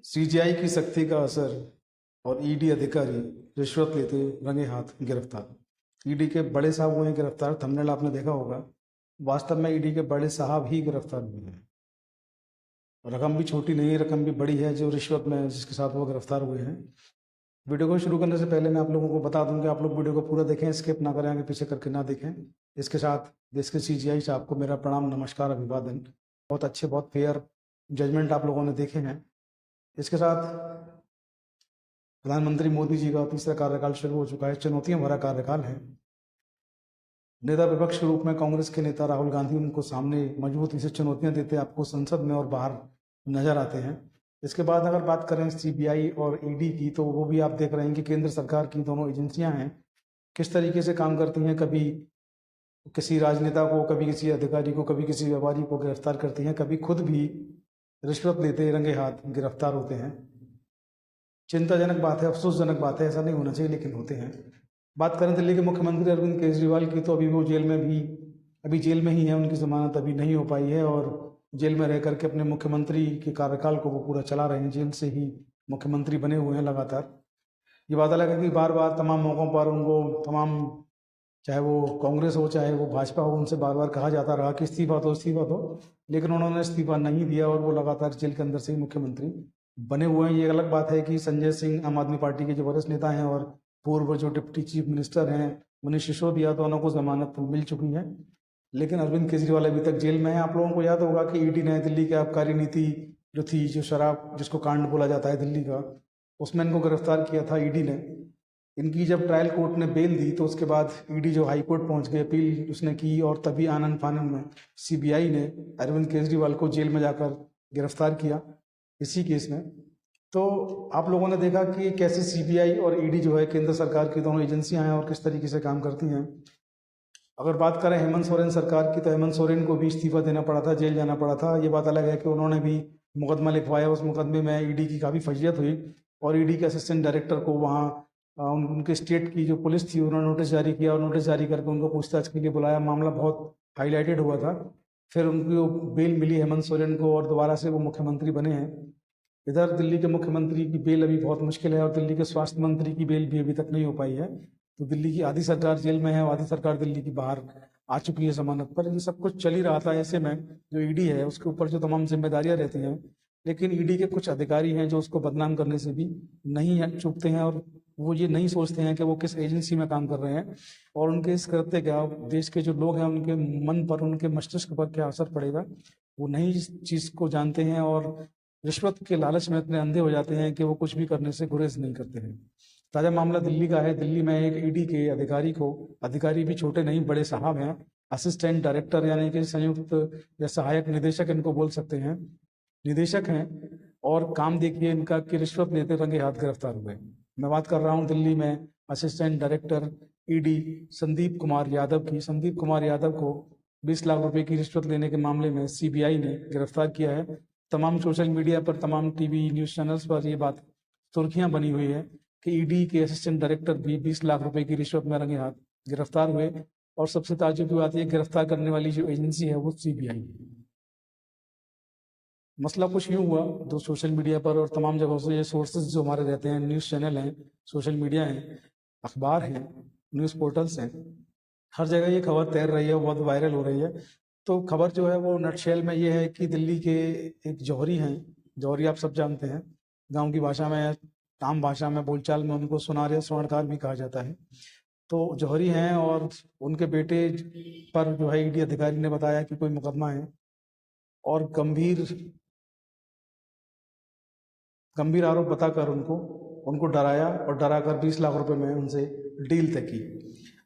CGI की सख्ती का असर और ईडी अधिकारी रिश्वत लेते रंगे हाथ गिरफ्तार। ईडी के बड़े साहब हुए हैं गिरफ्तार, थंबनेल आपने देखा होगा। वास्तव में ईडी के बड़े साहब ही गिरफ्तार हुए हैं। रकम भी छोटी नहीं है, रकम भी बड़ी है जो रिश्वत में जिसके साथ वो गिरफ्तार हुए हैं। वीडियो को शुरू करने से पहले मैं आप लोगों को बता दूं कि आप लोग वीडियो को पूरा देखें, स्किप ना करें, आगे पीछे करके ना देखें। इसके साथ देश के सीजीआई साहब को मेरा प्रणाम, नमस्कार, अभिवादन। बहुत अच्छे, बहुत फेयर जजमेंट आप लोगों ने देखे हैं। इसके साथ प्रधानमंत्री मोदी जी का तीसरा कार्यकाल शुरू हो चुका है। चुनौतियां भरा कार्यकाल है। नेता विपक्ष के रूप में कांग्रेस के नेता राहुल गांधी उनको सामने मजबूती से चुनौतियां देते आपको संसद में और बाहर नजर आते हैं। इसके बाद अगर बात करें सीबीआई और ईडी की, तो वो भी आप देख रहे हैं कि केंद्र सरकार की दोनों एजेंसियां हैं, किस तरीके से काम करती हैं। कभी किसी राजनेता को, कभी किसी अधिकारी को, कभी किसी व्यापारी को गिरफ्तार करती हैं, कभी खुद भी रिश्वत लेते रंगे हाथ गिरफ्तार होते हैं। चिंताजनक बात है, अफसोसजनक बात है, ऐसा नहीं होना चाहिए लेकिन होते हैं। बात करें दिल्ली के मुख्यमंत्री अरविंद केजरीवाल की, तो अभी वो जेल में भी अभी जेल में ही है। उनकी जमानत अभी नहीं हो पाई है और जेल में रह करके अपने मुख्यमंत्री के कार्यकाल को वो पूरा चला रहे हैं। जेल से ही मुख्यमंत्री बने हुए हैं लगातार। ये बात अलग है कि बार बार तमाम मौक़ों पर उनको चाहे वो कांग्रेस हो चाहे वो भाजपा हो, उनसे बार बार कहा जाता रहा कि इस्तीफा दो, इस्तीफा दो, लेकिन उन्होंने इस्तीफा नहीं दिया और वो लगातार जेल के अंदर से ही मुख्यमंत्री बने हुए हैं। ये अलग बात है कि संजय सिंह आम आदमी पार्टी के जो वरिष्ठ नेता हैं और पूर्व जो डिप्टी चीफ मिनिस्टर हैं मनीष सिसोदिया, दोनों को जमानत मिल चुकी है, लेकिन अरविंद केजरीवाल अभी तक जेल में है। आप लोगों को याद होगा कि ईडी ने दिल्ली की आबकारी नीति जो थी, जो शराब जिसको कांड बोला जाता है दिल्ली का, उसमें इनको गिरफ्तार किया था ईडी ने। इनकी जब ट्रायल कोर्ट ने बेल दी तो उसके बाद ईडी जो हाई कोर्ट पहुंच गए, अपील उसने की और तभी आनन फानन में सीबीआई ने अरविंद केजरीवाल को जेल में जाकर गिरफ्तार किया इसी केस में। तो आप लोगों ने देखा कि कैसे सीबीआई और ईडी जो है केंद्र सरकार की दोनों एजेंसियां हैं और किस तरीके से काम करती हैं। अगर बात करें हेमंत सोरेन सरकार की, तो हेमंत सोरेन को भी इस्तीफा देना पड़ा था, जेल जाना पड़ा था। ये बात अलग है कि उन्होंने भी मुकदमा लिखवाया, उस मुकदमे में ईडी की काफ़ी फजीयत हुई और ईडी के असिस्टेंट डायरेक्टर को वहाँ उनके स्टेट की जो पुलिस थी उन्होंने नोटिस जारी किया और नोटिस जारी करके उनको पूछताछ के लिए बुलाया। मामला बहुत हाईलाइटेड हुआ था। फिर उनको बेल मिली हेमंत सोरेन को और दोबारा से वो मुख्यमंत्री बने हैं। इधर दिल्ली के मुख्यमंत्री की बेल अभी बहुत मुश्किल है और दिल्ली के स्वास्थ्य मंत्री की बेल भी अभी तक नहीं हो पाई है। तो दिल्ली की आधी सरकार जेल में है और आधी सरकार दिल्ली की बाहर आ चुकी है जमानत पर। ये सब कुछ चल ही रहा था। ऐसे में जो ईडी है उसके ऊपर जो तमाम जिम्मेदारियां रहती हैं, लेकिन ईडी के कुछ अधिकारी हैं जो उसको बदनाम करने से भी नहीं चूकते हैं और वो ये नहीं सोचते हैं कि वो किस एजेंसी में काम कर रहे हैं और उनके इस कृत्य का देश के जो लोग हैं उनके मन पर, उनके मस्तिष्क पर क्या असर पड़ेगा, वो नहीं इस चीज़ को जानते हैं और रिश्वत के लालच में इतने अंधे हो जाते हैं कि वो कुछ भी करने से गुरेज नहीं करते हैं। ताज़ा मामला दिल्ली का है। दिल्ली में एक ईडी के अधिकारी को, अधिकारी भी छोटे नहीं बड़े साहब हैं, असिस्टेंट डायरेक्टर यानी कि संयुक्त या सहायक निदेशक इनको बोल सकते हैं, निदेशक हैं, और काम देखिए इनका कि रिश्वत लेते रंगे हाथ गिरफ्तार हुए। मैं बात कर रहा हूँ दिल्ली में assistant director ED Sandeep Kumar Yadav की। संदीप कुमार यादव को 20 लाख रुपए की रिश्वत लेने के मामले में सीबीआई ने गिरफ्तार किया है। तमाम सोशल मीडिया पर, तमाम टीवी न्यूज़ चैनल्स पर ये बात सुर्खियां बनी हुई है कि ईडी के असिस्टेंट डायरेक्टर भी 20 लाख रुपए की रिश्वत में रंगे हाथ गिरफ्तार हुए। और सबसे ताज्जुब की बात है, गिरफ्तार करने वाली जो एजेंसी है वो सीबीआई है। मसला कुछ यूँ हुआ, जो सोशल मीडिया पर और तमाम जगहों से ये सोर्सेज जो हमारे रहते हैं, न्यूज़ चैनल हैं, सोशल मीडिया हैं, अखबार हैं, न्यूज़ पोर्टल्स हैं, हर जगह ये खबर तैर रही है, बहुत वायरल हो रही है। तो खबर जो है वो नटशेल में ये है कि दिल्ली के एक जौहरी हैं, जौहरी आप सब जानते हैं, गांव की भाषा में, आम भाषा में, बोलचाल में उनको सुनार या स्वर्णकार भी कहा जाता है। तो जौहरी हैं और उनके बेटे पर जो है ईडी अधिकारी ने बताया कि कोई मुकदमा है और गंभीर आरोप बताकर उनको डराया और डराकर 20 लाख रुपए में उनसे डील तय की।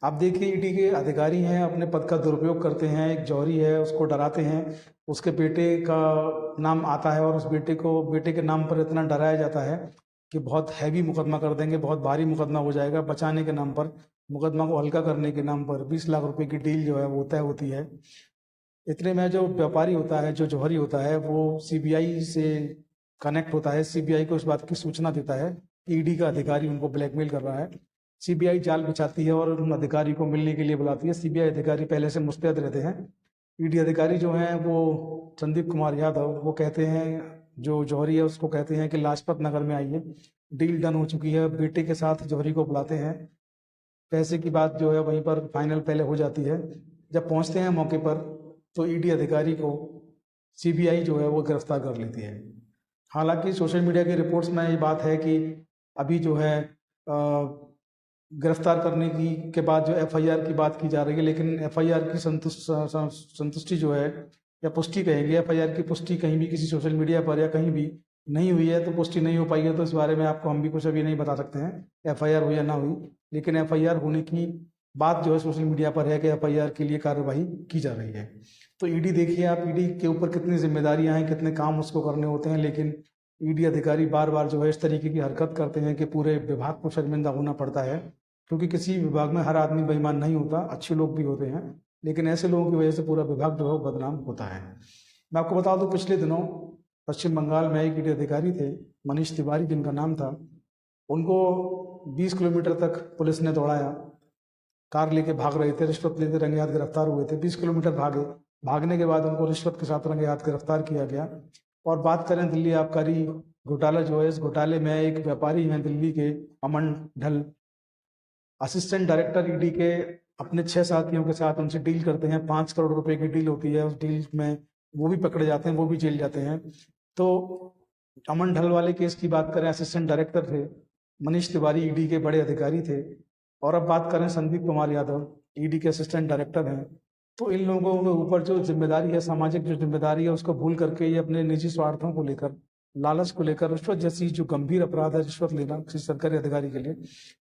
आप देखिए ईडी के अधिकारी हैं, अपने पद का दुरुपयोग करते हैं। एक जौहरी है, उसको डराते हैं, उसके बेटे का नाम आता है और उस बेटे के नाम पर इतना डराया जाता है कि बहुत हैवी मुकदमा कर देंगे, बहुत भारी मुकदमा हो जाएगा। बचाने के नाम पर, मुकदमा को हल्का करने के नाम पर 20 लाख रुपए की डील जो है वो तय होती है। इतने में जो व्यापारी होता है, जो जौहरी होता है, वो सीबीआई से कनेक्ट होता है, सीबीआई को इस बात की सूचना देता है कि ईडी का अधिकारी उनको ब्लैकमेल कर रहा है। सीबीआई जाल बिछाती है और उन अधिकारी को मिलने के लिए बुलाती है। सीबीआई अधिकारी पहले से मुस्तैद रहते हैं। ईडी अधिकारी जो हैं वो संदीप कुमार यादव, वो कहते हैं जो जौहरी है उसको कहते हैं कि लाजपत नगर में आइए, डील डन हो चुकी है, बेटे के साथ जौहरी को बुलाते हैं, पैसे की बात जो है वहीं पर फाइनल पहले हो जाती है। जब पहुंचते हैं मौके पर तो ईडी अधिकारी को सीबीआई जो है वो गिरफ्तार कर लेती है। हालांकि सोशल मीडिया की रिपोर्ट्स में ये बात है कि अभी जो है गिरफ्तार करने की के बाद जो एफआईआर की बात की जा रही है, लेकिन एफआईआर की संतुष्टि जो है या पुष्टि कहेंगे, एफआईआर की पुष्टि कहीं भी किसी सोशल मीडिया पर या कहीं भी नहीं हुई है, तो पुष्टि नहीं हो पाई है, तो इस बारे में आपको हम भी कुछ अभी नहीं बता सकते हैं एफआईआर हुई या ना हुई। लेकिन एफआईआर होने की बात जो है सोशल मीडिया पर है कि एफआईआर के लिए कार्यवाही की जा रही है। तो ईडी देखिए आप, ईडी के ऊपर कितनी जिम्मेदारियां हैं, कितने काम उसको करने होते हैं, लेकिन ईडी अधिकारी बार बार जो है इस तरीके की हरकत करते हैं कि पूरे विभाग को शर्मिंदा होना पड़ता है। क्योंकि किसी विभाग में हर आदमी बेईमान नहीं होता, अच्छे लोग भी होते हैं, लेकिन ऐसे लोगों की वजह से पूरा विभाग जो है वो बदनाम होता है। मैं आपको बता दूं, पिछले दिनों पश्चिम बंगाल में एक ईडी अधिकारी थे, मनीष तिवारी जिनका नाम था, उनको 20 किलोमीटर तक पुलिस ने दौड़ाया, कार लेके भाग रहे थे, रिश्वत लेते रंगे हाथ गिरफ्तार हुए थे, 20 किलोमीटर भागे, भागने के बाद उनको रिश्वत के साथ रंगे हाथ गिरफ्तार किया गया। और बात करें दिल्ली आबकारी घोटाला जो है, इस घोटाले में एक व्यापारी हैं दिल्ली के, अमन ढल, असिस्टेंट डायरेक्टर ईडी के, अपने 6 साथियों के साथ उनसे डील करते हैं, 5 करोड़ रुपए की डील होती है, उस डील में वो भी पकड़े जाते हैं, वो भी जेल जाते हैं। तो अमन ढल वाले केस की बात करें, असिस्टेंट डायरेक्टर थे, मनीष तिवारी ईडी के बड़े अधिकारी थे। और अब बात करें संदीप कुमार यादव, ईडी के असिस्टेंट डायरेक्टर हैं। तो इन लोगों के ऊपर जो जिम्मेदारी है, सामाजिक जो जिम्मेदारी है, उसको भूल करके ये अपने निजी स्वार्थों को लेकर, लालच को लेकर, रिश्वत जैसी जो गंभीर अपराध है, रिश्वत लेना किसी सरकारी अधिकारी के लिए,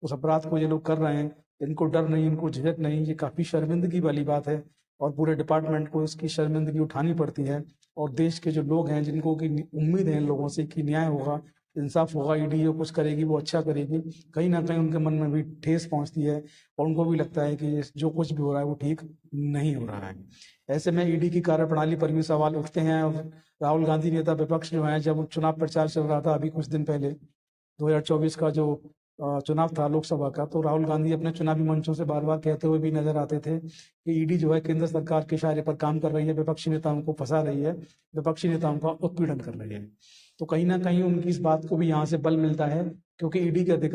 उस अपराध को ये लोग कर रहे हैं। इनको डर नहीं, इनको झिझक नहीं, ये काफ़ी शर्मिंदगी वाली बात है और पूरे डिपार्टमेंट को इसकी शर्मिंदगी उठानी पड़ती है। और देश के जो लोग हैं, जिनको की उम्मीद है इन लोगों से कि न्याय होगा, इंसाफ होगा, ईडी जो कुछ करेगी वो अच्छा करेगी, कहीं ना कहीं उनके मन में भी ठेस पहुंचती है और उनको भी लगता है कि जो कुछ भी हो रहा है वो ठीक नहीं हो रहा है। ऐसे में ईडी की कार्यप्रणाली पर भी सवाल उठते हैं। और राहुल गांधी नेता विपक्ष जो है, जब चुनाव प्रचार चल रहा था अभी कुछ दिन पहले, 2024 का जो चुनाव था लोकसभा का, तो राहुल गांधी अपने चुनावी मंचों से बार बार कहते हुए भी नजर आते थे कि ईडी जो है केंद्र सरकार के इशारे पर काम कर रही है, विपक्षी नेताओं को फंसा रही है, विपक्षी नेताओं का उत्पीड़न कर रही है। तो कहीं ना कहीं उनकी इस बात को भी यहाँ से बल मिलता है, क्योंकि ईडी के अधिकार